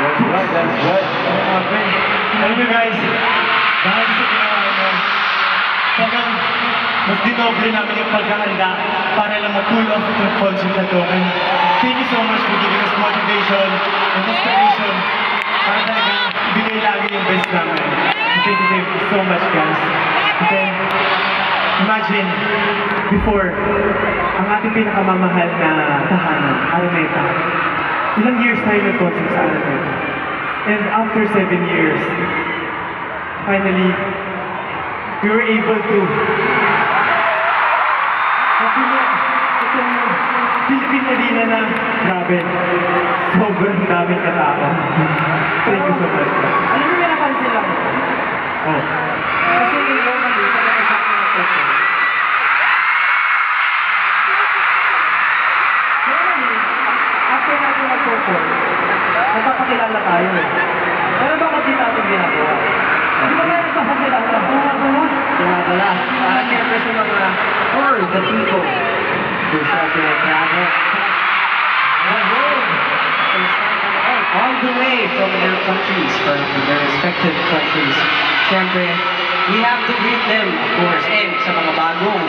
That's right. Alam nyo guys, dahil sa ginawa nyo, talagang mas dinoble namin yung paghahanda para lang ma-pull off itong concert na to. And thank you so much for giving us motivation and inspiration para talaga ibigay lagi yung best namin. Thank you so much guys. Kasi imagine, before, ang ating pinakamamahal na tahanan, Araneta, ilang years tayo nag-concert sa Araneta. And after 7 years, finally, we were able to matulog itong Philippine Arena na grabe. Sobrang daming katao. Thank you so much. Alam mo, may napansin lang. Oh. Kasi normally, talaga sa akin na person. Normally, after natin mag-perform, nagpapakilala tayo eh. Pero bakit di natin ginagawa? Di ba kaya nagpapakilala? Wala. Para siyempre sa mga For the people who shall travel all the way from their countries, from their respective countries. Siyempre, we have to greet them, of course. And sa mga bagong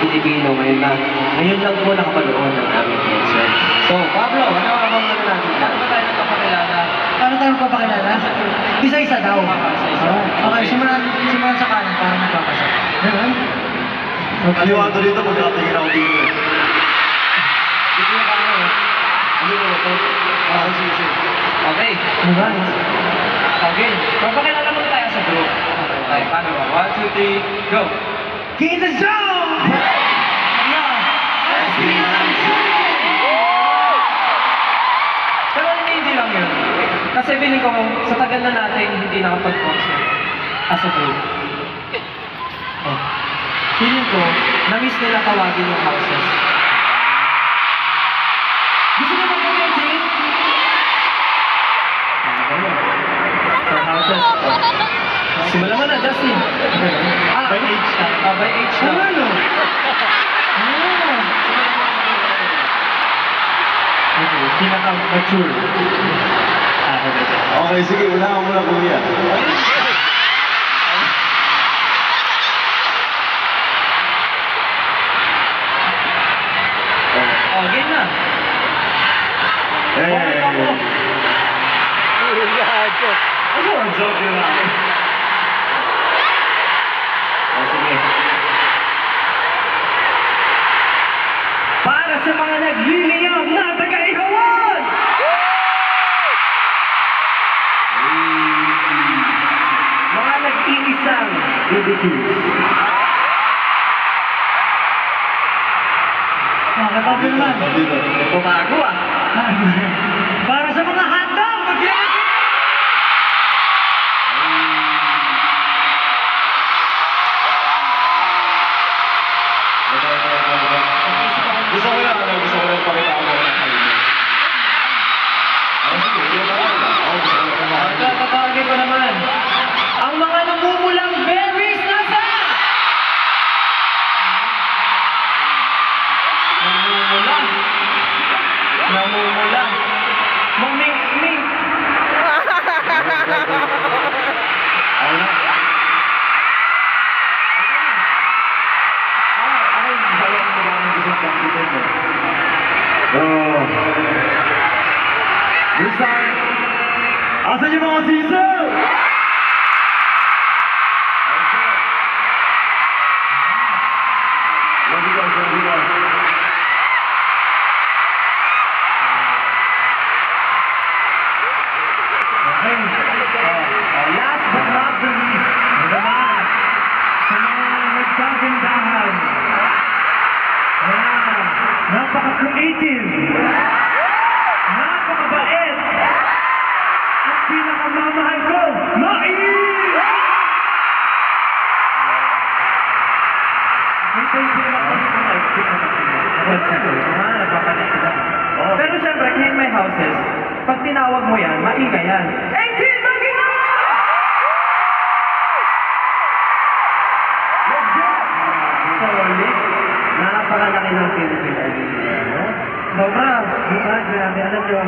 Pilipino ngayon lang po nakapanood ng aming concert. So, Pablo, ano natin na? Paano ba tayo nagpapakilala? Paano tayo magpapakilala? Isa-isa daw. Okay, simulan sa kanan para nagpapasa. Ganun? Aliwato dito, magkatingin ako dito. Dito na kaya eh. Ano mo ito? Sige. Okay. Diba? Okay. Magpakilala muna tayo sa group. Okay, paano ba? 1, 2, 3, go! Get the zone! Pero hindi lang yun. Kasi feeling ko, sa tagal na natin hindi nakapag-concert as a group. Oh. Feeling ko, na-miss nila tawagin yung houses. Gusto nyo ba kami, Jane? For houses. Simulan mo na, Justin. By age na. By age na. Ano? Okay, pinaka-mature. Okay, sige. Unahan mo na, kuya. Oh, game na. Hey! Ano ang joke yun lang? Sige. Para sa mga nagliliyab na taga-ihawan! Mga nag-iisang BBQs. Kapag naman. Bumago ah. Para sa mga hotdog, mag-iagin! Gusto ko lang pakita ako ng kalimut. Tatawagin ko naman. Ang mga namumulang berries nasa! Namumula. Maming-ming. Ako na. Ako yung balang maraming gustong pangkitin mo. This time, asan yung mga season? Love you guys. Last but not the least, naman, sa mga nagkagandahan. Ayan, napaka-creative, napaka-bait, at pinakamamahal ko, Mai! Pero siyempre, in my houses, pag tinawag mo yan, maingay yan. 18, mag-ingay! Solid, napakalaki ng Philippine Arena. Sobra, diba? Grabe, alam nyo,